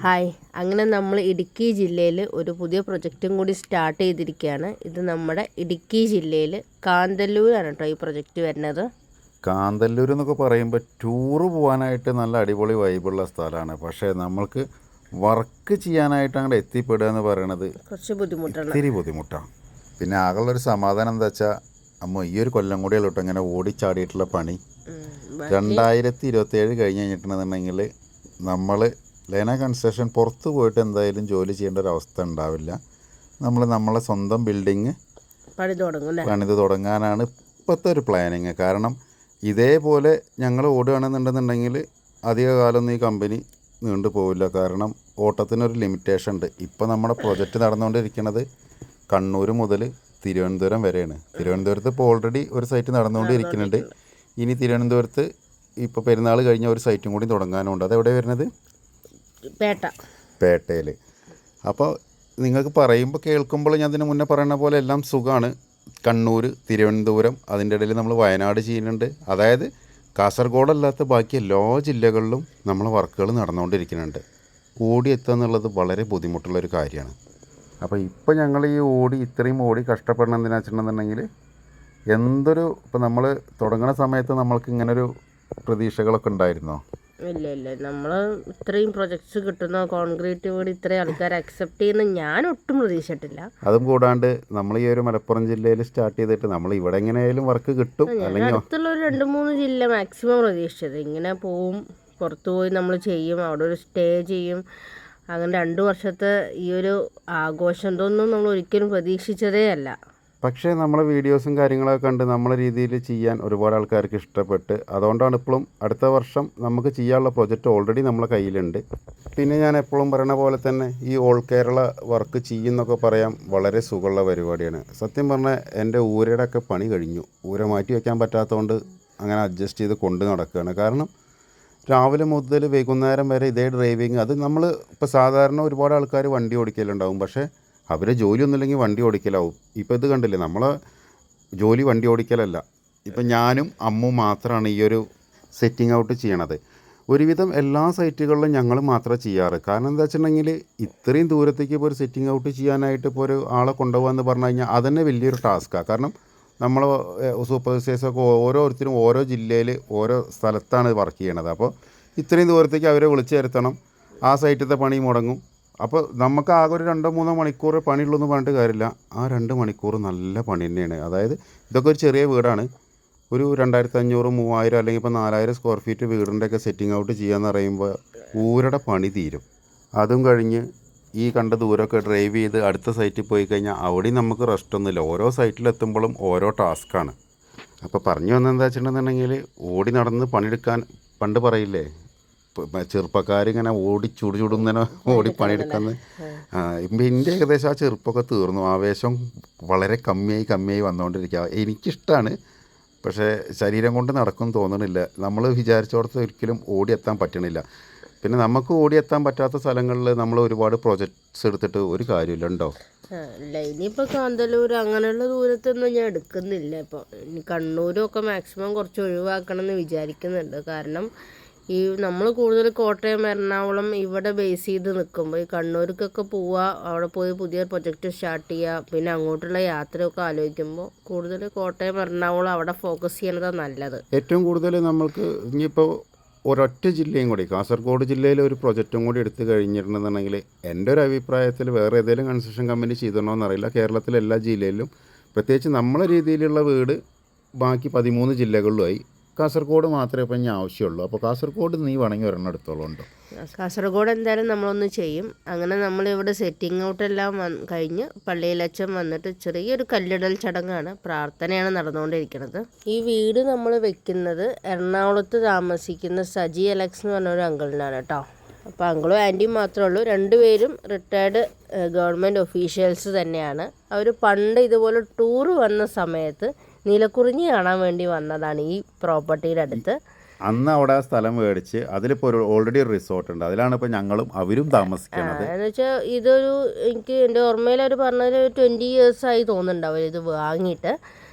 Hi, അങ്ങനെ നമ്മൾ ഇടുക്കി ജില്ലയിൽ ഒരു പുതിയ പ്രൊജക്റ്റും കൂടി സ്റ്റാർട്ട് ചെയ്തിരിക്കുകയാണ്. ഇത് നമ്മുടെ ഇടുക്കി ജില്ലയിൽ കാന്തല്ലൂരാണ് കേട്ടോ ഈ പ്രൊജക്റ്റ് വരുന്നത്. കാന്തല്ലൂർ എന്നൊക്കെ പറയുമ്പോൾ ടൂറ് പോകാനായിട്ട് നല്ല അടിപൊളി വൈബുള്ള സ്ഥലമാണ്. പക്ഷേ നമ്മൾക്ക് വർക്ക് ചെയ്യാനായിട്ട് അങ്ങോട്ട് എത്തിപ്പെടുക എന്ന് പറയണത് കുറച്ച് ബുദ്ധിമുട്ടാണ്, ഇത്തിരി ബുദ്ധിമുട്ടാണ്. പിന്നെ ആകെയുള്ളൊരു സമാധാനം എന്താ വെച്ചാൽ ഈ ഒരു കൊല്ലം കൂടിയല്ലോ കേട്ടോ ഇങ്ങനെ ഓടിച്ചാടിയിട്ടുള്ള പണി. 2027 കഴിഞ്ഞ് കഴിഞ്ഞിട്ടുണ്ടെന്നുണ്ടെങ്കിൽ നമ്മൾ ലൈന കൺസ്ട്രക്ഷൻ പുറത്ത് പോയിട്ട് എന്തായാലും ജോലി ചെയ്യേണ്ട ഒരു അവസ്ഥ ഉണ്ടാവില്ല. നമ്മളെ സ്വന്തം ബിൽഡിങ് പണിത് തുടങ്ങാനാണ് ഇപ്പോഴത്തെ ഒരു പ്ലാനിങ്. കാരണം ഇതേപോലെ ഞങ്ങൾ ഓടുകയാണെന്നുണ്ടെന്നുണ്ടെങ്കിൽ അധിക കാലമൊന്നും ഈ കമ്പനി നീണ്ടു പോവില്ല. കാരണം ഓട്ടത്തിനൊരു ലിമിറ്റേഷൻ ഉണ്ട്. ഇപ്പോൾ നമ്മുടെ പ്രൊജക്റ്റ് നടന്നുകൊണ്ടിരിക്കുന്നത് കണ്ണൂർ മുതൽ തിരുവനന്തപുരം വരെയാണ്. തിരുവനന്തപുരത്ത് ഇപ്പോൾ ഓൾറെഡി ഒരു സൈറ്റ് നടന്നുകൊണ്ടിരിക്കുന്നുണ്ട്. ഇനി തിരുവനന്തപുരത്ത് ഇപ്പോൾ പെരുന്നാൾ കഴിഞ്ഞ ഒരു സൈറ്റും കൂടി തുടങ്ങാനുണ്ട്. അതെവിടെ വരുന്നത്? പേട്ടയിൽ. അപ്പോൾ നിങ്ങൾക്ക് പറയുമ്പോൾ കേൾക്കുമ്പോൾ ഞാൻ അതിന് മുന്നേ പറയുന്ന പോലെ എല്ലാം സുഖമാണ്. കണ്ണൂർ, തിരുവനന്തപുരം, അതിൻ്റെ ഇടയിൽ നമ്മൾ വയനാട് ചെയ്യുന്നുണ്ട്. അതായത് കാസർഗോഡല്ലാത്ത ബാക്കി എല്ലാ ജില്ലകളിലും നമ്മൾ വർക്കുകൾ നടന്നുകൊണ്ടിരിക്കുന്നുണ്ട്. ഓടിയെത്തുക എന്നുള്ളത് വളരെ ബുദ്ധിമുട്ടുള്ളൊരു കാര്യമാണ്. അപ്പോൾ ഇപ്പോൾ ഞങ്ങൾ ഈ ഇത്രയും ഓടി കഷ്ടപ്പെടണം എന്തിനാ വെച്ചിട്ടുണ്ടെന്നുണ്ടെങ്കിൽ ഇപ്പോൾ നമ്മൾ തുടങ്ങുന്ന സമയത്ത് നമ്മൾക്ക് ഇങ്ങനൊരു പ്രതീക്ഷകളൊക്കെ ഉണ്ടായിരുന്നോ? ഇല്ല, നമ്മൾ ഇത്രയും പ്രൊജക്ട്സ് കിട്ടുന്ന കോൺക്രീറ്റ് വീട് ഇത്രയും ആൾക്കാർ അക്സെപ്റ്റ് ചെയ്യുന്ന ഞാൻ ഒട്ടും പ്രതീക്ഷിച്ചിട്ടില്ല. അതും കൂടാണ്ട് നമ്മൾ ഈ ഒരു മലപ്പുറം ജില്ലയിൽ സ്റ്റാർട്ട് ചെയ്തിട്ട് നമ്മൾ ഇവിടെ എങ്ങനെയായാലും വർക്ക് കിട്ടും. അല്ലെങ്കിൽ അടുത്തുള്ള ഒരു 2-3 ജില്ല മാക്സിമം പ്രതീക്ഷിച്ചത്. ഇങ്ങനെ പോവും, പുറത്തു പോയി നമ്മൾ ചെയ്യും, അവിടെ ഒരു സ്റ്റേ ചെയ്യും. അങ്ങനെ 2 വർഷത്തെ ഈ ഒരു ആഘോഷം ഇതൊന്നും നമ്മൾ ഒരിക്കലും പ്രതീക്ഷിച്ചതേ അല്ല. പക്ഷേ നമ്മളെ വീഡിയോസും കാര്യങ്ങളൊക്കെ കണ്ട് നമ്മളെ രീതിയിൽ ചെയ്യാൻ ഒരുപാട് ആൾക്കാർക്ക് ഇഷ്ടപ്പെട്ട്, അതുകൊണ്ടാണ് ഇപ്പോഴും അടുത്ത വർഷം നമുക്ക് ചെയ്യാനുള്ള പ്രൊജക്റ്റ് ഓൾറെഡി നമ്മളെ കയ്യിലുണ്ട്. പിന്നെ ഞാൻ എപ്പോഴും പറയുന്ന പോലെ തന്നെ ഈ ഓൾ കേരള വർക്ക് ചെയ്യുന്നൊക്കെ പറയാൻ വളരെ സുഖമുള്ള പരിപാടിയാണ്. സത്യം പറഞ്ഞാൽ എൻ്റെ ഊരയുടെ ഒക്കെ പണി കഴിഞ്ഞു. ഊര മാറ്റി വയ്ക്കാൻ പറ്റാത്തതുകൊണ്ട് അങ്ങനെ അഡ്ജസ്റ്റ് ചെയ്ത് കൊണ്ട് നടക്കുകയാണ്. കാരണം രാവിലെ മുതൽ വൈകുന്നേരം വരെ ഇതേ ഡ്രൈവിങ്. അത് നമ്മൾ ഇപ്പോൾ സാധാരണ ഒരുപാട് ആൾക്കാർ വണ്ടി ഓടിക്കലുണ്ടാവും, പക്ഷേ അവരെ ജോലിയൊന്നുമില്ലെങ്കിൽ വണ്ടി ഓടിക്കലാവും. ഇപ്പോൾ ഇത് കണ്ടില്ലേ, നമ്മളെ ജോലി വണ്ടി ഓടിക്കലല്ല. ഇപ്പം ഞാനും അമ്മും മാത്രമാണ് ഈ ഒരു സെറ്റിംഗ് ഔട്ട് ചെയ്യണത്. ഒരുവിധം എല്ലാ സൈറ്റുകളിലും ഞങ്ങൾ മാത്രമേ ചെയ്യാറ്. കാരണം എന്താ വെച്ചിട്ടുണ്ടെങ്കിൽ ഇത്രയും ദൂരത്തേക്ക് ഇപ്പോൾ ഒരു സെറ്റിംഗ് ഔട്ട് ചെയ്യാനായിട്ട് ഇപ്പോൾ ഒരു ആളെ കൊണ്ടുപോകാമെന്ന് പറഞ്ഞു കഴിഞ്ഞാൽ അതന്നെ വലിയൊരു ടാസ്ക്കാണ്. കാരണം നമ്മൾ സൂപ്പർവൈസേഴ്സൊക്കെ ഓരോരുത്തരും ഓരോ ജില്ലയിൽ ഓരോ സ്ഥലത്താണ് വർക്ക് ചെയ്യണത്. അപ്പോൾ ഇത്രയും ദൂരത്തേക്ക് അവരെ വിളിച്ചു വരുത്തണം, ആ സൈറ്റിലത്തെ പണി മുടങ്ങും. അപ്പോൾ നമുക്ക് ആകെ ഒരു 2-3 മണിക്കൂർ പണിയുള്ളൂ എന്ന് പറഞ്ഞിട്ട് കാര്യമില്ല. ആ 2 മണിക്കൂർ നല്ല പണി തന്നെയാണ്. അതായത് ഇതൊക്കെ ഒരു ചെറിയ വീടാണ്. ഒരു 2500, 3000 അല്ലെങ്കിൽ ഇപ്പോൾ 4000 സ്ക്വയർ ഫീറ്റ് വീടിൻ്റെയൊക്കെ സെറ്റിംഗ് ഔട്ട് ചെയ്യാന്ന് പറയുമ്പോൾ ഊരുടെ പണി തീരും. അതും കഴിഞ്ഞ് ഈ കണ്ട ദൂരമൊക്കെ ഡ്രൈവ് ചെയ്ത് അടുത്ത സൈറ്റിൽ പോയി കഴിഞ്ഞാൽ അവിടെയും നമുക്ക് റെസ്റ്റൊന്നുമില്ല. ഓരോ സൈറ്റിലെത്തുമ്പോഴും ഓരോ ടാസ്ക്കാണ്. അപ്പോൾ പറഞ്ഞു വന്നതെന്താ വെച്ചിട്ടുണ്ടെന്നുണ്ടെങ്കിൽ ഓടി നടന്ന് പണിയെടുക്കാൻ പണ്ട് പറയില്ലേ, ചെറുപ്പക്കാരിങ്ങനെ ഓടി ചുടുന്നതിനെ ഓടി പണിയെടുക്കുന്നത്. ഇപ്പം എൻ്റെ ഏകദേശം ആ ചെറുപ്പമൊക്കെ തീർന്നു. ആവേശം വളരെ കമ്മിയായി വന്നുകൊണ്ടിരിക്കുക. എനിക്കിഷ്ടമാണ്, പക്ഷേ ശരീരം കൊണ്ട് നടക്കും തോന്നണില്ല. നമ്മൾ വിചാരിച്ചോടത്ത് ഒരിക്കലും ഓടിയെത്താൻ പറ്റണില്ല. പിന്നെ നമുക്ക് ഓടിയെത്താൻ പറ്റാത്ത സ്ഥലങ്ങളിൽ നമ്മൾ ഒരുപാട് പ്രൊജക്ട്സ് എടുത്തിട്ട് ഒരു കാര്യമില്ല. ഉണ്ടോ? ഇല്ല, ഇനിയിപ്പോൾ കാന്തല്ലൂർ അങ്ങനെയുള്ള ദൂരത്തൊന്നും ഞാൻ എടുക്കുന്നില്ല. ഇപ്പോൾ ഇനി കണ്ണൂരൊക്കെ മാക്സിമം കുറച്ച് ഒഴിവാക്കണം എന്ന് വിചാരിക്കുന്നുണ്ട്. കാരണം ഈ നമ്മൾ കൂടുതൽ കോട്ടയം, എറണാകുളം ഇവിടെ ബേസ് ചെയ്ത് നിൽക്കുമ്പോൾ ഈ കണ്ണൂർക്കൊക്കെ പോവുക, അവിടെ പോയി പുതിയ പ്രൊജക്റ്റ് സ്റ്റാർട്ട് ചെയ്യുക, പിന്നെ അങ്ങോട്ടുള്ള യാത്രയൊക്കെ ആലോചിക്കുമ്പോൾ കൂടുതൽ കോട്ടയം, എറണാകുളം അവിടെ ഫോക്കസ് ചെയ്യണതാണ് നല്ലത്. ഏറ്റവും കൂടുതൽ നമ്മൾക്ക് ഇനിയിപ്പോൾ ഒരൊറ്റ ജില്ലയും കൂടി, കാസർഗോഡ് ജില്ലയിൽ ഒരു പ്രൊജക്റ്റും കൂടി എടുത്തു കഴിഞ്ഞിട്ടുണ്ടെന്നുണ്ടെങ്കിൽ എൻ്റെ ഒരു അഭിപ്രായത്തിൽ വേറെ ഏതെങ്കിലും കൺസ്ട്രക്ഷൻ കമ്പനി ചെയ്തിടണമെന്നറിയില്ല, കേരളത്തിലെ എല്ലാ ജില്ലയിലും പ്രത്യേകിച്ച് നമ്മളെ രീതിയിലുള്ള വീട് ബാക്കി 13 ജില്ലകളിലുമായി. കാസർഗോഡ് മാത്രമേ ഇപ്പം ഞാൻ ആവശ്യമുള്ളൂ. അപ്പോൾ കാസർഗോഡ് നീ വേണമെങ്കിൽ ഒരെണ്ണം എടുത്തോളം. ഉണ്ടോ? കാസർഗോഡ് എന്തായാലും നമ്മളൊന്ന് ചെയ്യും. അങ്ങനെ നമ്മളിവിടെ സെറ്റിംഗ് ഔട്ടെല്ലാം കഴിഞ്ഞ് പള്ളിയിലച്ഛൻ വന്നിട്ട് ചെറിയൊരു കല്ലിടൽ ചടങ്ങാണ്, പ്രാർത്ഥനയാണ് നടന്നുകൊണ്ടിരിക്കുന്നത്. ഈ വീട് നമ്മൾ വെക്കുന്നത് എറണാകുളത്ത് താമസിക്കുന്ന സജി അലക്സ് എന്ന് പറഞ്ഞൊരു അങ്കിളിനാണ് കേട്ടോ. അപ്പോൾ അങ്കിളും ആൻറ്റിയും മാത്രമേ ഉള്ളൂ. 2 പേരും റിട്ടയർഡ് ഗവൺമെൻറ് ഒഫീഷ്യൽസ് തന്നെയാണ്. അവർ പണ്ട് ഇതുപോലെ ടൂറ് വന്ന സമയത്ത് നീലക്കുറിഞ്ഞി കാണാൻ വേണ്ടി വന്നതാണ് ഈ പ്രോപ്പർട്ടിയുടെ അടുത്ത്. അന്ന് അവിടെ ആ സ്ഥലം മേടിച്ച് അതിലിപ്പോൾ ഓൾറെഡി ഒരു റിസോർട്ട് ഉണ്ട്. അതിലാണ് ഇപ്പോൾ ഞങ്ങളും അവരും താമസിക്കുന്നത്. എന്ന് വെച്ചാൽ ഇതൊരു എനിക്ക് എൻ്റെ ഓർമ്മയിൽ അവർ പറഞ്ഞത് 20 years ആയി തോന്നുന്നുണ്ട് അവരിത് വാങ്ങിയിട്ട്.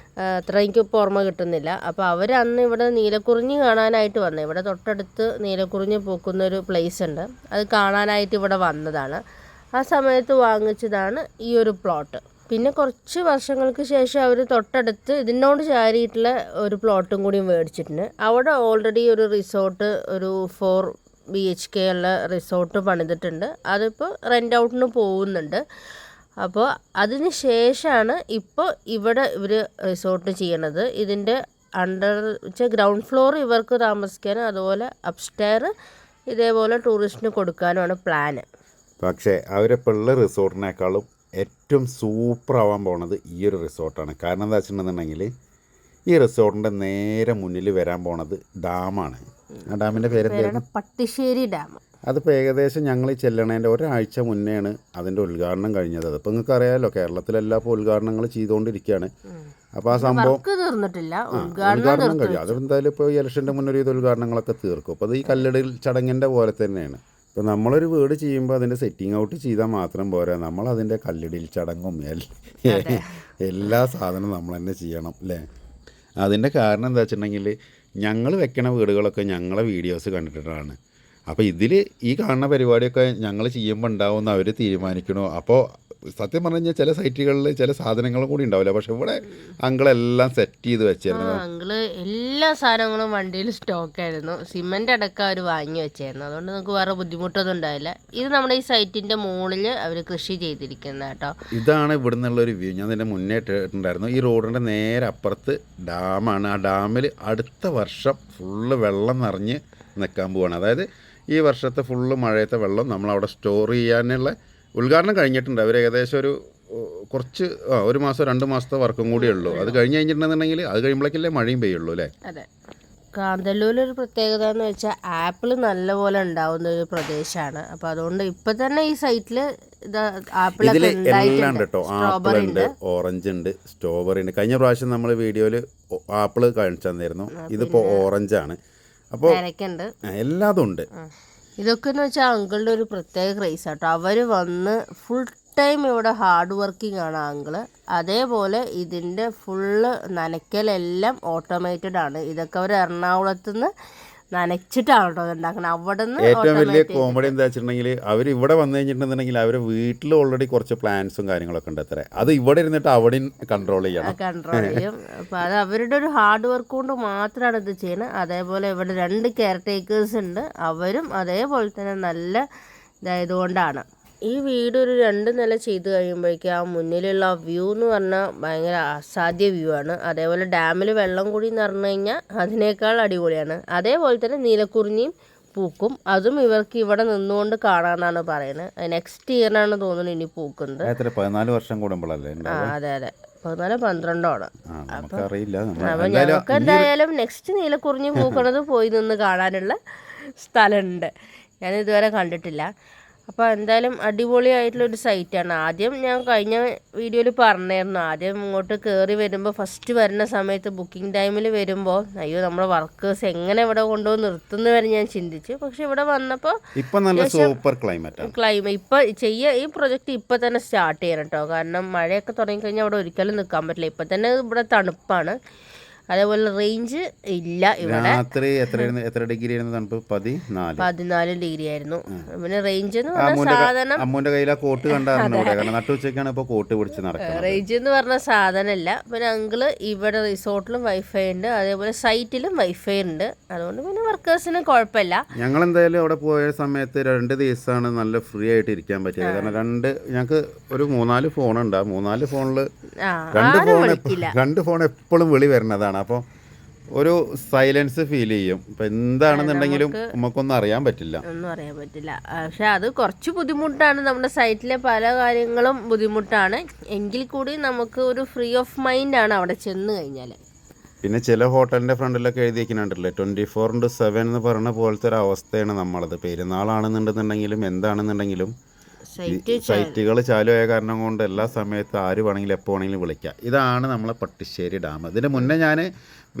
അത്ര എനിക്കിപ്പോൾ ഓർമ്മ കിട്ടുന്നില്ല. അപ്പോൾ അവർ അന്ന് ഇവിടെ നീലക്കുറിഞ്ഞി കാണാനായിട്ട് വന്നത്. ഇവിടെ തൊട്ടടുത്ത് നീലക്കുറിഞ്ഞി പൂക്കുന്നൊരു പ്ലേസ് ഉണ്ട്, അത് കാണാനായിട്ട് ഇവിടെ വന്നതാണ്. ആ സമയത്ത് വാങ്ങിച്ചതാണ് ഈ ഒരു പ്ലോട്ട്. പിന്നെ കുറച്ച് വർഷങ്ങൾക്ക് ശേഷം അവർ തൊട്ടടുത്ത് ഇതിനോട് ചാരിയിട്ടുള്ള ഒരു പ്ലോട്ടും കൂടി മേടിച്ചിട്ടുണ്ട്. അവിടെ ഓൾറെഡി ഒരു റിസോർട്ട്, ഒരു 4 BHK ഉള്ള റിസോർട്ട് പണിതിട്ടുണ്ട്. അതിപ്പോൾ റെൻ്റ് ഔട്ടിന് പോകുന്നുണ്ട്. അപ്പോൾ അതിന് ശേഷമാണ് ഇപ്പോൾ ഇവിടെ ഇവർ റിസോർട്ട് ചെയ്യണത്. ഇതിൻ്റെ ഗ്രൗണ്ട് ഫ്ലോർ ഇവർക്ക് താമസിക്കാനും അതുപോലെ അപ്സ്റ്റെയർ ഇതേപോലെ ടൂറിസ്റ്റിന് കൊടുക്കാനുമാണ് പ്ലാന്. പക്ഷേ അവരിപ്പോൾ ഉള്ള റിസോർട്ടിനേക്കാളും ഏറ്റവും സൂപ്പർ ആവാൻ പോണത് ഈ ഒരു റിസോർട്ടാണ്. കാരണം എന്താ വെച്ചിട്ടുണ്ടെന്നുണ്ടെങ്കിൽ ഈ റിസോർട്ടിൻ്റെ നേരെ മുന്നിൽ വരാൻ പോണത് ഡാമാണ്. ആ ഡാമിൻ്റെ പേരെന്തായിരുന്നു? പട്ടിശ്ശേരി ഡാം. അതിപ്പോൾ ഏകദേശം ഞങ്ങൾ ഈ ചെല്ലണേൻ്റെ ഒരാഴ്ച മുന്നെയാണ് അതിൻ്റെ ഉദ്ഘാടനം കഴിഞ്ഞത്. അതിപ്പോൾ നിങ്ങൾക്ക് അറിയാമല്ലോ, കേരളത്തിലെല്ലാം ഇപ്പോൾ ഉദ്ഘാടനങ്ങൾ ചെയ്തുകൊണ്ടിരിക്കുകയാണ്. അപ്പോൾ ആ സംഭവം തീർന്നിട്ടില്ല, ഉദ്ഘാടനം കഴിയും. അതെന്തായാലും ഇപ്പോൾ ഈ ഇലക്ഷൻ്റെ മുന്നേ ഒരു ഉദ്ഘാടനങ്ങളൊക്കെ തീർക്കും. അപ്പോൾ അത് ഈ കല്ലിടൽ ചടങ്ങിൻ്റെ പോലെ തന്നെയാണ്. ഇപ്പോൾ നമ്മളൊരു വീട് ചെയ്യുമ്പോൾ അതിൻ്റെ സെറ്റിംഗ് ഔട്ട് ചെയ്താൽ മാത്രം പോരാ, നമ്മളതിൻ്റെ കല്ലിടൽ ചടങ്ങും എല്ലാ സാധനവും നമ്മൾ തന്നെ ചെയ്യണം അല്ലേ. അതിൻ്റെ കാരണം എന്താ വെച്ചിട്ടുണ്ടെങ്കിൽ ഞങ്ങൾ വെക്കണ വീടുകളൊക്കെ ഞങ്ങളെ വീഡിയോസ് കണ്ടിട്ടാണ്. അപ്പോൾ ഇതിൽ ഈ കാണുന്ന പരിപാടിയൊക്കെ ഞങ്ങൾ ചെയ്യുമ്പോൾ ഉണ്ടാവുമെന്ന് അവർ തീരുമാനിക്കണോ. അപ്പോൾ സത്യം പറഞ്ഞു കഴിഞ്ഞാൽ ചില സൈറ്റുകളിൽ ചില സാധനങ്ങളും കൂടി ഉണ്ടാവില്ല. പക്ഷെ ഇവിടെ അങ്കിളെല്ലാം സെറ്റ് ചെയ്ത് വെച്ചായിരുന്നു. അങ്കിള് എല്ലാ സാധനങ്ങളും വണ്ടിയിൽ സ്റ്റോക്കായിരുന്നു. സിമെൻ്റ് അടക്കം അവർ വാങ്ങി വെച്ചായിരുന്നു. അതുകൊണ്ട് നമുക്ക് വേറെ ബുദ്ധിമുട്ടൊന്നും ഉണ്ടായില്ല. ഇത് നമ്മുടെ ഈ സൈറ്റിൻ്റെ മുകളിൽ അവർ കൃഷി ചെയ്തിരിക്കുന്നത് കേട്ടോ. ഇതാണ് ഇവിടെ നിന്നുള്ളൊരു വ്യൂ. ഞാൻ ഇതിൻ്റെ മുന്നേ ഇട്ടിട്ടുണ്ടായിരുന്നു. ഈ റോഡിൻ്റെ നേരെ അപ്പുറത്ത് ഡാമാണ്. ആ ഡാമിൽ അടുത്ത വർഷം ഫുള്ള് വെള്ളം നിറഞ്ഞ് നിൽക്കാൻ പോവുകയാണ്. അതായത് ഈ വർഷത്തെ ഫുള്ള് മഴയത്തെ വെള്ളം നമ്മളവിടെ സ്റ്റോർ ചെയ്യാനുള്ള ഉദ്ഘാടനം കഴിഞ്ഞിട്ടുണ്ട്. അവർ ഏകദേശം കുറച്ച് 1 മാസം 2 മാസത്തെ വർക്കും കൂടിയേ ഉള്ളൂ. അത് കഴിഞ്ഞ് കഴിഞ്ഞിട്ടുണ്ടെന്നുണ്ടെങ്കിൽ അത് കഴിയുമ്പോഴേക്കല്ലേ മഴയും പെയ്യുള്ളൂ അല്ലേ. അതെ. കാന്തല്ലൂരിലൊരു പ്രത്യേകത എന്ന് വെച്ചാൽ ആപ്പിൾ നല്ലപോലെ ഉണ്ടാവുന്ന ഒരു പ്രദേശമാണ്. അപ്പോൾ അതുകൊണ്ട് ഇപ്പം തന്നെ ഈ സൈറ്റിൽ ഇതിൽ എല്ലാം ഉണ്ട് കേട്ടോ. ആപ്പിൾ ഉണ്ട്, ഓറഞ്ച് ഉണ്ട്, സ്ട്രോബെറി ഉണ്ട്. കഴിഞ്ഞ പ്രാവശ്യം നമ്മൾ വീഡിയോയിൽ ആപ്പിൾ കാണിച്ചു തന്നിരുന്നു. ഇതിപ്പോൾ ഓറഞ്ചാണ്. അപ്പോൾ എല്ലാതും ഉണ്ട്. ഇതൊക്കെ എന്ന് വെച്ചാൽ അങ്കിളുടെ ഒരു പ്രത്യേക ക്രേസ് ആട്ടോ. അവർ വന്ന് ഫുൾ ടൈം ഇവിടെ ഹാർഡ് വർക്കിംഗ് ആണ് അങ്കിള്. അതേപോലെ ഇതിൻ്റെ ഫുള്ള് നനയ്ക്കലെല്ലാം ഓട്ടോമേറ്റഡ് ആണ്. ഇതൊക്കെ അവർ എറണാകുളത്ത് നിന്ന് നനച്ചിട്ടാണ് കേട്ടോ ഉണ്ടാക്കുന്നത്. അവിടെ നിന്ന് ഏറ്റവും വലിയ കോമഡി എന്താ വെച്ചിട്ടുണ്ടെങ്കിൽ അവർ ഇവിടെ വന്നു കഴിഞ്ഞിട്ടുണ്ടെന്നുണ്ടെങ്കിൽ അവർ വീട്ടിൽ ഓൾറെഡി കുറച്ച് പ്ലാൻസും കാര്യങ്ങളൊക്കെ ഉണ്ട് അത്ര. അത് ഇവിടെ ഇരുന്നിട്ട് അവിടെയും കൺട്രോൾ ചെയ്യും. അപ്പോൾ അത് അവരുടെ ഒരു ഹാർഡ് വർക്ക് കൊണ്ട് മാത്രമാണ് ഇത് ചെയ്യുന്നത്. അതേപോലെ ഇവിടെ 2 കെയർ ടേക്കേഴ്സ് ഉണ്ട്. അവരും അതേപോലെ തന്നെ നല്ല ഇതായതുകൊണ്ടാണ്. ഈ വീട് ഒരു 2 നില ചെയ്ത് കഴിയുമ്പോഴേക്കും ആ മുന്നിലുള്ള വ്യൂ എന്ന് പറഞ്ഞാൽ ഭയങ്കര അസാധ്യ വ്യൂ ആണ്. അതേപോലെ ഡാമിൽ വെള്ളം കൂടി നിറഞ്ഞു കഴിഞ്ഞാൽ അതിനേക്കാൾ അടിപൊളിയാണ്. അതേപോലെ തന്നെ നീലക്കുറിഞ്ഞിയും പൂക്കും. അതും ഇവർക്ക് ഇവിടെ നിന്നുകൊണ്ട് കാണാമെന്നാണ് പറയുന്നത്. നെക്സ്റ്റ് ഇയറിനാണ് തോന്നുന്നത് ഇനി പൂക്കുന്നത്. 14 വർഷം കൂടുമ്പോഴല്ലേ? അതെ 14-12 ആണ്. അപ്പോൾ ഞങ്ങൾക്ക് എന്തായാലും നെക്സ്റ്റ് നീലക്കുറിഞ്ഞി പൂക്കണത് പോയി നിന്ന് കാണാനുള്ള സ്ഥലമുണ്ട്. ഞാൻ ഇതുവരെ കണ്ടിട്ടില്ല. അപ്പോൾ എന്തായാലും അടിപൊളിയായിട്ടുള്ളൊരു സൈറ്റാണ്. ആദ്യം ഞാൻ കഴിഞ്ഞ വീഡിയോയിൽ പറഞ്ഞായിരുന്നു, ആദ്യം ഇങ്ങോട്ട് കയറി വരുമ്പോൾ ഫസ്റ്റ് വരുന്ന സമയത്ത് ബുക്കിംഗ് ടൈമിൽ വരുമ്പോൾ അയ്യോ നമ്മുടെ വർക്കേഴ്സ് എങ്ങനെ ഇവിടെ കൊണ്ടുപോയി നിർത്തുന്ന വരെ ഞാൻ ചിന്തിച്ചു. പക്ഷെ ഇവിടെ വന്നപ്പോൾ നല്ല സൂപ്പർ ക്ലൈമറ്റ് ഇപ്പോൾ ഈ പ്രൊജക്റ്റ് ഇപ്പോൾ തന്നെ സ്റ്റാർട്ട് ചെയ്യണം കേട്ടോ. കാരണം മഴയൊക്കെ തുടങ്ങിക്കഴിഞ്ഞാൽ അവിടെ ഒരിക്കലും നിൽക്കാൻ പറ്റില്ല. ഇപ്പം തന്നെ ഇവിടെ തണുപ്പാണ്. അതേപോലെ റേഞ്ച് ഇല്ല ഇവിടെ. എത്ര ഡിഗ്രി ആയിരുന്നു തണുപ്പ്? 14 ഡിഗ്രി ആയിരുന്നു. പിന്നെ റേഞ്ച് എന്ന് പറഞ്ഞ സാധനം അമ്മൂന്റെ കയ്യിൽ ആ കോട്ട് കണ്ടായിരുന്നു. നട്ടുച്ചയ്ക്കാണ് ഇപ്പോൾ കോട്ട് പിടിച്ച് നടക്കുന്നത്. റേഞ്ച് എന്ന് പറഞ്ഞ സാധനമല്ല. പിന്നെ അങ്കിള് ഇവിടെ റിസോർട്ടിലും വൈഫൈ ഉണ്ട്, അതേപോലെ സൈറ്റിലും വൈഫൈ ഉണ്ട്. അതുകൊണ്ട് പിന്നെ വർക്കേഴ്സിന് കുഴപ്പമില്ല. ഞങ്ങൾ എന്തായാലും അവിടെ പോയ സമയത്ത് 2 ദിവസമാണ് നല്ല ഫ്രീ ആയിട്ട് ഇരിക്കാൻ പറ്റിയത്. കാരണം ഞങ്ങൾക്ക് ഒരു 3-4 ഫോണുണ്ട്. ആ 3-4 ഫോണിൽ 2 ഫോൺ എപ്പോഴും വിളി വരുന്നതാണ്. അപ്പോൾ ഒരു സൈലൻസ് ഫീൽ ചെയ്യും. ഇപ്പം എന്താണെന്നുണ്ടെങ്കിലും നമുക്കൊന്നും അറിയാൻ പറ്റില്ല. പക്ഷെ അത് കുറച്ച് ബുദ്ധിമുട്ടാണ്. നമ്മുടെ സൈറ്റിലെ പല കാര്യങ്ങളും ബുദ്ധിമുട്ടാണ്. എങ്കിൽ കൂടി നമുക്ക് ഒരു ഫ്രീ ഓഫ് മൈൻഡാണ് അവിടെ ചെന്ന് കഴിഞ്ഞാൽ. പിന്നെ ചില ഹോട്ടലിൻ്റെ ഫ്രണ്ടിലൊക്കെ എഴുതി വയ്ക്കുന്നുണ്ടല്ലേ 24/7 എന്ന് പറയുന്ന പോലത്തെ ഒരു അവസ്ഥയാണ് നമ്മളത്. പെരുന്നാളാണെന്നുണ്ടെന്നുണ്ടെങ്കിലും എന്താണെന്നുണ്ടെങ്കിലും സൈറ്റുകൾ ചാലുവായ കാരണം കൊണ്ട് എല്ലാ സമയത്തും ആര് വേണമെങ്കിലും എപ്പോൾ വേണമെങ്കിലും വിളിക്കാം. ഇതാണ് നമ്മളെ പട്ടിശ്ശേരി ഡാം. ഇതിന് മുന്നേ ഞാൻ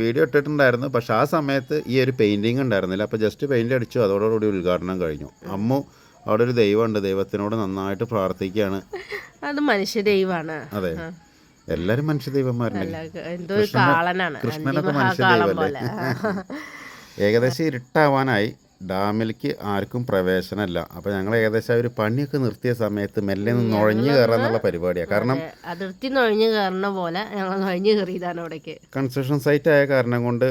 വീഡിയോ ഇട്ടിട്ടുണ്ടായിരുന്നു. പക്ഷേ ആ സമയത്ത് ഈ ഒരു പെയിൻറ്റിങ് ഉണ്ടായിരുന്നില്ല. അപ്പോൾ ജസ്റ്റ് പെയിൻ്റ് അടിച്ചു, അതോടുകൂടി ഉദ്ഘാടനം കഴിഞ്ഞു. അമ്മു അവിടെ ഒരു ദൈവമുണ്ട്, ദൈവത്തിനോട് നന്നായിട്ട് പ്രാർത്ഥിക്കുകയാണ്. അത് മനുഷ്യ ദൈവമാണ്. അതെ, എല്ലാരും മനുഷ്യ ദൈവന്മാരുണ്ട്. എന്തോ ഒരു കാളനാണ്, കൃഷ്ണനൊക്കെ മനുഷ്യ കാളം ദൈവമല്ലേ. പോലെ. ഏകദേശം ഇരുട്ടാവാനായി, ഡാമിലേക്ക് ആർക്കും പ്രവേശനമല്ല. അപ്പോൾ ഞങ്ങൾ ഏകദേശം ഒരു പണിയൊക്കെ നിർത്തിയ സമയത്ത് മെല്ലെ ഒന്ന് നുഴഞ്ഞു കയറാന്നുള്ള പരിപാടിയാണ്. കാരണം അതിർത്തി നുഴഞ്ഞു കയറുന്ന പോലെ ഞങ്ങൾ നുഴഞ്ഞു കയറിയതാണ് അവിടേക്ക്. കൺസ്ട്രക്ഷൻ സൈറ്റ് ആയ കാരണം കൊണ്ട്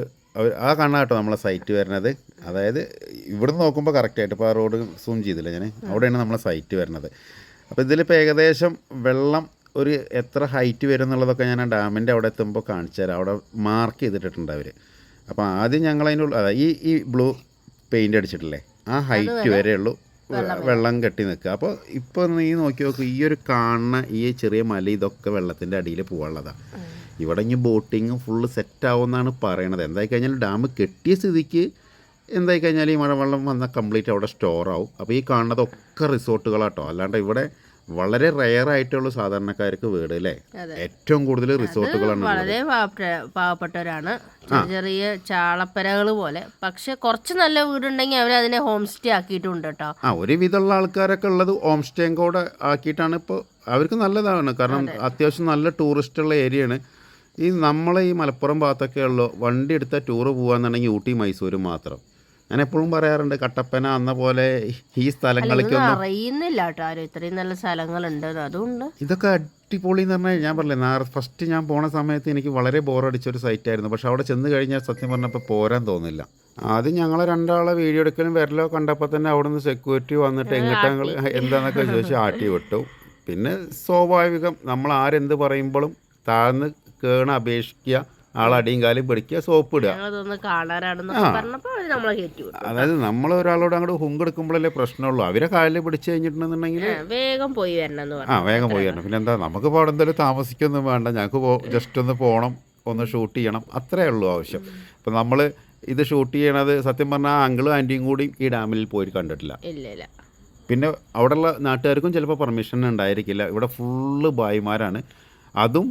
ആ കാണാൻ കേട്ടോ നമ്മളെ സൈറ്റ് വരുന്നത്. അതായത് ഇവിടെ നോക്കുമ്പോൾ കറക്റ്റായിട്ട് ഇപ്പോൾ ആ റോഡ് സൂം ചെയ്തില്ല ഞാൻ, അവിടെയാണ് നമ്മളെ സൈറ്റ് വരുന്നത്. അപ്പോൾ ഇതിലിപ്പോൾ ഏകദേശം വെള്ളം ഒരു എത്ര ഹൈറ്റ് വരും എന്നുള്ളതൊക്കെ ഞാൻ ആ ഡാമിൻ്റെ അവിടെ എത്തുമ്പോൾ കാണിച്ചു തരാം. അവിടെ മാർക്ക് ചെയ്തിട്ടുണ്ട് അവർ. അപ്പോൾ ആദ്യം ഞങ്ങളതിൻ്റെ ഈ ബ്ലൂ പെയിൻ്റ് അടിച്ചിട്ടില്ലേ, ആ ഹൈറ്റ് വരെയുള്ളൂ വെള്ളം കെട്ടി നിൽക്കുക. അപ്പോൾ ഇപ്പോൾ നീ നോക്കി നോക്കൂ, ഈ ഒരു കാണുന്ന ഈ ചെറിയ മല ഇതൊക്കെ വെള്ളത്തിൻ്റെ അടിയിൽ പോകാനുള്ളതാണ്. ഇവിടെ ഇനി ബോട്ടിങ് ഫുള്ള് സെറ്റാവുമെന്നാണ് പറയണത്. എന്തായി കഴിഞ്ഞാൽ ഡാം കെട്ടിയ സ്ഥിതിക്ക് എന്തായി കഴിഞ്ഞാൽ ഈ മഴവെള്ളം വന്നാൽ കംപ്ലീറ്റ് അവിടെ സ്റ്റോർ ആവും. അപ്പോൾ ഈ കാണുന്നതൊക്കെ റിസോർട്ടുകളാട്ടോ, അല്ലാണ്ട് ഇവിടെ വളരെ റെയറായിട്ടുള്ള സാധാരണക്കാർക്ക് വീട് അല്ലേ, ഏറ്റവും കൂടുതൽ റിസോർട്ടുകളാണ്. വളരെ പാവപ്പെട്ടവരാണ്, ചെറിയ ചാളപ്പരകൾ പോലെ. പക്ഷെ കുറച്ച് നല്ല വീടുണ്ടെങ്കിൽ അവർ അതിനെ ഹോം സ്റ്റേ ആക്കിയിട്ടുണ്ട് കേട്ടോ. ഒരുവിധമുള്ള ആൾക്കാരൊക്കെ ഉള്ളത് ഹോം സ്റ്റേയും കൂടെ ആക്കിയിട്ടാണ്. ഇപ്പോൾ അവർക്ക് നല്ലതാണ്, കാരണം അത്യാവശ്യം നല്ല ടൂറിസ്റ്റുള്ള ഏരിയയാണ്. ഈ നമ്മളെ ഈ മലപ്പുറം ഭാഗത്തൊക്കെ ഉള്ളു വണ്ടി എടുത്താൽ ടൂറ് പോകാന്നുണ്ടെങ്കിൽ ഊട്ടി മൈസൂർ മാത്രം. ഞാൻ എപ്പോഴും പറയാറുണ്ട്, കട്ടപ്പന അന്ന പോലെ ഈ സ്ഥലങ്ങളിലേക്കൊന്നും അറിയുന്നില്ല കേട്ടോ ആരും ഇത്രയും നല്ല സ്ഥലങ്ങളുണ്ട്. അതുകൊണ്ട് ഇതൊക്കെ അടിപൊളി എന്ന് പറഞ്ഞാൽ ഞാൻ പറഞ്ഞില്ലേ, ഫസ്റ്റ് ഞാൻ പോണ സമയത്ത് എനിക്ക് വളരെ ബോറടിച്ചൊരു സൈറ്റായിരുന്നു. പക്ഷെ അവിടെ ചെന്ന് കഴിഞ്ഞാൽ സത്യം പറഞ്ഞപ്പോൾ പോരാൻ തോന്നില്ല. ആദ്യം ഞങ്ങളെ രണ്ടാളെ വീഡിയോ എടുക്കലും വരലോ കണ്ടപ്പോൾ തന്നെ അവിടെ നിന്ന് സെക്യൂരിറ്റി വന്നിട്ട് എങ്ങോട്ടങ്ങൾ എന്താണെന്നൊക്കെ ചോദിച്ച് ആട്ടി വിട്ടു. പിന്നെ സ്വാഭാവികം നമ്മൾ ആരെന്ത് പറയുമ്പോഴും താഴ്ന്ന് കേണ അപേക്ഷിക്കുക, ആളടിയും കാലും പിടിക്കുക, സോപ്പ് ഇടുക. അതായത് നമ്മൾ ഒരാളോട് അങ്ങോട്ട് ഹുങ്കെടുക്കുമ്പോഴല്ലേ പ്രശ്നമുള്ളൂ. അവരെ കാലിൽ പിടിച്ചു കഴിഞ്ഞിട്ടുണ്ടെന്നുണ്ടെങ്കിൽ വേഗം പോയി വരണം. വേഗം പോയി വരണം. പിന്നെ എന്താ, നമുക്കിപ്പോൾ അവിടെ എന്തായാലും താമസിക്കൊന്നും വേണ്ട, ഞങ്ങൾക്ക് ജസ്റ്റ് ഒന്ന് പോകണം, ഒന്ന് ഷൂട്ട് ചെയ്യണം, അത്രേ ഉള്ളൂ ആവശ്യം. ഇപ്പം നമ്മൾ ഇത് ഷൂട്ട് ചെയ്യണത് സത്യം പറഞ്ഞാൽ അങ്കിളും ആൻറ്റിയും കൂടി ഈ ഡാമിൽ പോയി കണ്ടിട്ടില്ല. ഇല്ല. പിന്നെ അവിടെയുള്ള നാട്ടുകാർക്കും ചിലപ്പോൾ പെർമിഷൻ ഉണ്ടായിരിക്കില്ല. ഇവിടെ ഫുള്ള് ബായിമാരാണ്. അതും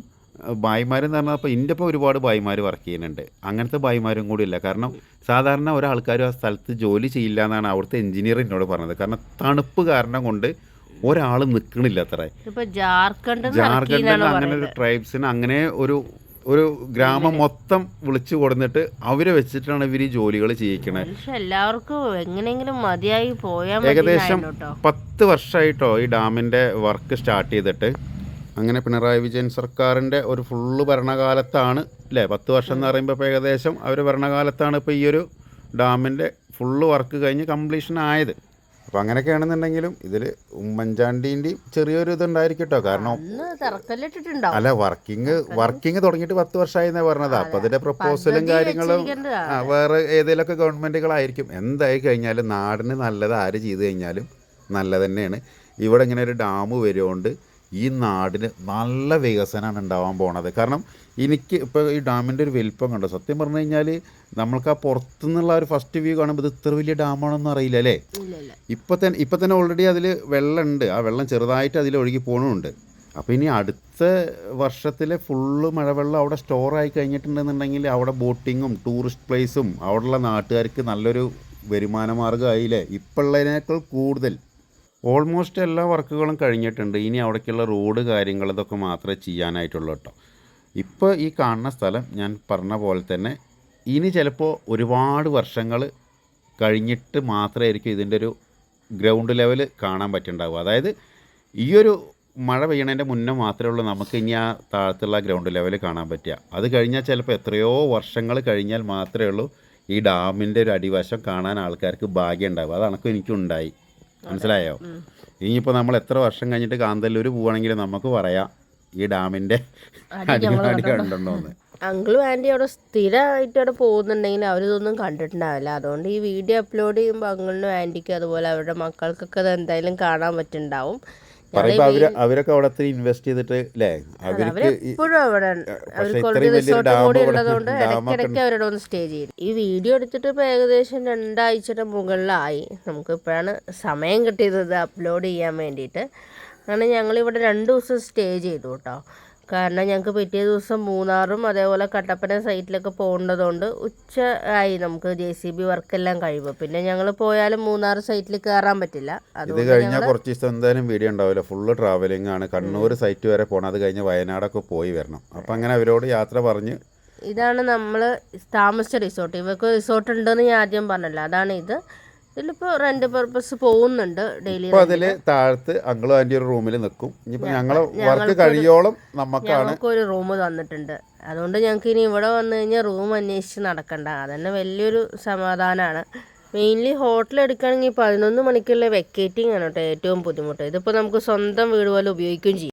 ബായിമാരെന്ന് പറഞ്ഞാൽ ഇപ്പോൾ എൻ്റെ ഇപ്പോൾ ഒരുപാട് ബായിമാർ വർക്ക് ചെയ്യുന്നുണ്ട്. അങ്ങനത്തെ ബായിമാരും കൂടി ഇല്ല. കാരണം സാധാരണ ഒരാൾക്കാരും ആ സ്ഥലത്ത് ജോലി ചെയ്യില്ല എന്നാണ് അവിടുത്തെ എഞ്ചിനീയർ എന്നോട് പറഞ്ഞത്. കാരണം തണുപ്പ് കാരണം കൊണ്ട് ഒരാൾ നിൽക്കണില്ല അത്ര. ജാർഖണ്ഡിൽ അങ്ങനെ ഒരു ട്രൈബ്സിന് അങ്ങനെ ഒരു ഗ്രാമം മൊത്തം വിളിച്ചു കൊടുത്തിട്ട് അവരെ വെച്ചിട്ടാണ് ഇവർ ഈ ജോലികൾ ചെയ്യിക്കണത്. എല്ലാവർക്കും എങ്ങനെയെങ്കിലും മതിയായി പോയാൽ ഏകദേശം 10 വർഷമായിട്ടോ ഈ ഡാമിൻ്റെ വർക്ക് സ്റ്റാർട്ട് ചെയ്തിട്ട്. അങ്ങനെ പിണറായി വിജയൻ സർക്കാരിൻ്റെ ഒരു ഫുള്ള് ഭരണകാലത്താണ് അല്ലേ, 10 വർഷം എന്ന് പറയുമ്പോൾ ഇപ്പോൾ ഏകദേശം അവർ ഭരണകാലത്താണ് ഇപ്പോൾ ഈ ഒരു ഡാമിൻ്റെ ഫുള്ള് വർക്ക് കഴിഞ്ഞ് കംപ്ലീഷൻ ആയത്. അപ്പോൾ അങ്ങനെയൊക്കെയാണെന്നുണ്ടെങ്കിലും ഇതിൽ ഉമ്മൻചാണ്ടീൻ്റെയും ചെറിയൊരു ഇതുണ്ടായിരിക്കും കേട്ടോ. കാരണം അല്ല, വർക്കിംഗ് തുടങ്ങിയിട്ട് 10 വർഷമായി എന്നാണ് പറഞ്ഞത്. അപ്പോൾ അതിൻ്റെ പ്രപ്പോസലും കാര്യങ്ങളും വേറെ ഏതെങ്കിലുമൊക്കെ ഗവൺമെൻറ്റുകളായിരിക്കും. എന്തായി കഴിഞ്ഞാലും നാടിന് നല്ലത് ആര് ചെയ്ത് കഴിഞ്ഞാലും നല്ലത് തന്നെയാണ്. ഇവിടെ ഇങ്ങനെ ഒരു ഡാം വരുകൊണ്ട് ഈ നാടിന് നല്ല വികസനമാണ് ഉണ്ടാവാൻ പോണത്. കാരണം എനിക്ക് ഇപ്പോൾ ഈ ഡാമിൻ്റെ ഒരു വലിപ്പം കണ്ടോ, സത്യം പറഞ്ഞു കഴിഞ്ഞാൽ നമ്മൾക്ക് ആ പുറത്തുനിന്നുള്ള ഒരു ഫസ്റ്റ് വ്യൂ കാണുമ്പോൾ ഇത് ഇത്ര വലിയ ഡാമാണെന്ന് അറിയില്ല അല്ലേ. ഇപ്പം തന്നെ ഓൾറെഡി അതിൽ വെള്ളമുണ്ട്, ആ വെള്ളം ചെറുതായിട്ട് അതിൽ ഒഴുകി പോകണമുണ്ട്. അപ്പോൾ ഇനി അടുത്ത വർഷത്തിലെ ഫുള്ള് മഴവെള്ളം അവിടെ സ്റ്റോറായി കഴിഞ്ഞിട്ടുണ്ടെന്നുണ്ടെങ്കിൽ അവിടെ ബോട്ടിങ്ങും ടൂറിസ്റ്റ് പ്ലേസും അവിടെയുള്ള നാട്ടുകാർക്ക് നല്ലൊരു വരുമാന മാർഗ്ഗമായില്ലേ. ഇപ്പോൾ ഉള്ളതിനേക്കാൾ കൂടുതൽ ഓൾമോസ്റ്റ് എല്ലാ വർക്കുകളും കഴിഞ്ഞിട്ടുണ്ട്. ഇനി അവിടേക്കുള്ള റോഡ് കാര്യങ്ങൾ ഇതൊക്കെ മാത്രമേ ചെയ്യാനായിട്ടുള്ളൂ കേട്ടോ. ഇപ്പോൾ ഈ കാണുന്ന സ്ഥലം ഞാൻ പറഞ്ഞ പോലെ തന്നെ ഇനി ചിലപ്പോൾ ഒരുപാട് വർഷങ്ങൾ കഴിഞ്ഞിട്ട് മാത്രമായിരിക്കും ഇതിൻ്റെ ഒരു ഗ്രൗണ്ട് ലെവൽ കാണാൻ പറ്റുന്നുണ്ടാവുക. അതായത് ഈ ഒരു മഴ പെയ്യണതിൻ്റെ മുന്നേ മാത്രമേ ഉള്ളൂ നമുക്ക് ഇനി ആ താഴത്തുള്ള ഗ്രൗണ്ട് ലെവൽ കാണാൻ പറ്റുക. അത് കഴിഞ്ഞാൽ ചിലപ്പോൾ എത്രയോ വർഷങ്ങൾ കഴിഞ്ഞാൽ മാത്രമേ ഉള്ളൂ ഈ ഡാമിൻ്റെ ഒരു അടിവശം കാണാൻ ആൾക്കാർക്ക് ഭാഗ്യം ഉണ്ടാവുക. അതൊക്കെ എനിക്കുണ്ടായി, മനസ്സിലായോ. ഇനിയിപ്പോൾ നമ്മൾ എത്ര വർഷം കഴിഞ്ഞിട്ട് കാന്തല്ലൂർ പോവുകയാണെങ്കിൽ നമുക്ക് പറയാം ഈ ഡാമിൻ്റെ അടിമാടി കണ്ടുണ്ടോന്ന്. അങ്കിളും ആൻറ്റി അവിടെ സ്ഥിരമായിട്ട് അവിടെ പോകുന്നുണ്ടെങ്കിൽ അവരിതൊന്നും കണ്ടിട്ടുണ്ടാവില്ല. അതുകൊണ്ട് ഈ വീഡിയോ അപ്ലോഡ് ചെയ്യുമ്പോൾ അങ്കിളിനും ആൻറ്റിക്കും അതുപോലെ അവരുടെ മക്കൾക്കൊക്കെ അത് എന്തായാലും കാണാൻ പറ്റുന്നുണ്ടാവും. അവരൊക്കെ അവിടെ ഇൻവെസ്റ്റ് ചെയ്തിട്ട് അല്ലേ, അവരെപ്പോഴും അവിടെ അവർക്ക് റിസോർട്ട് കൂടി ഉള്ളതുകൊണ്ട് ഇടയ്ക്കിടയ്ക്ക് അവരോട് ഒന്ന് സ്റ്റേ ചെയ്യും. ഈ വീഡിയോ എടുത്തിട്ട് ഇപ്പോൾ ഏകദേശം 2 ആഴ്ചയുടെ മുകളിലായി. നമുക്ക് ഇപ്പോഴാണ് സമയം കിട്ടിയത് അപ്ലോഡ് ചെയ്യാൻ വേണ്ടിയിട്ട്. അങ്ങനെ ഞങ്ങളിവിടെ 2 ദിവസം സ്റ്റേ ചെയ്തു കേട്ടോ. കാരണം ഞങ്ങൾക്ക് പിറ്റേ ദിവസം മൂന്നാറും അതേപോലെ കട്ടപ്പന സൈറ്റിലൊക്കെ പോകേണ്ടതുകൊണ്ട് ഉച്ച ആയി നമുക്ക് JCB വർക്കെല്ലാം കഴിയുമ്പോൾ. പിന്നെ ഞങ്ങൾ പോയാലും മൂന്നാർ സൈറ്റിൽ കയറാൻ പറ്റില്ല. ഇത് കഴിഞ്ഞാൽ കുറച്ച് ദിവസം എന്തായാലും വീഡിയോ ഉണ്ടാവില്ല. ഫുള്ള് ട്രാവലിംഗ് ആണ്. കണ്ണൂർ സൈറ്റ് വരെ പോകണം. അത് കഴിഞ്ഞ് വയനാടൊക്കെ പോയി വരണം. അപ്പം അങ്ങനെ അവരോട് യാത്ര പറഞ്ഞ് ഇതാണ് നമ്മൾ താമസിച്ച റിസോർട്ട്. ഇവർക്ക് റിസോർട്ട് ഉണ്ടെന്ന് ഞാൻ ആദ്യം പറഞ്ഞല്ലോ, അതാണ് ഇത്. ഇതിലിപ്പോൾ റെന്റ് പർപ്പസ് പോകുന്നുണ്ട് ഡെയിലി. ഇപ്പോൾ അതിൽ താഴത്ത് അങ്കിളും ആൻറ്റി ഒരു റൂമിൽ നിൽക്കും. ഇനിയിപ്പോൾ ഞങ്ങൾ വർക്ക് കഴിയോളം ഞങ്ങൾക്കൊരു റൂം തന്നിട്ടുണ്ട്. അതുകൊണ്ട് ഞങ്ങൾക്ക് ഇനി ഇവിടെ വന്നു കഴിഞ്ഞാൽ റൂം അന്വേഷിച്ച് നടക്കണ്ട. അതന്നെ വലിയൊരു സമാധാനമാണ്. മെയിൻലി ഹോട്ടൽ എടുക്കുകയാണെങ്കിൽ 11 മണിക്കുള്ള വെക്കേറ്റിംഗ് ആണ് കേട്ടോ ഏറ്റവും ബുദ്ധിമുട്ട്. ഇതിപ്പോൾ നമുക്ക് സ്വന്തം വീട് പോലെ ഉപയോഗിക്കുകയും ചെയ്യും.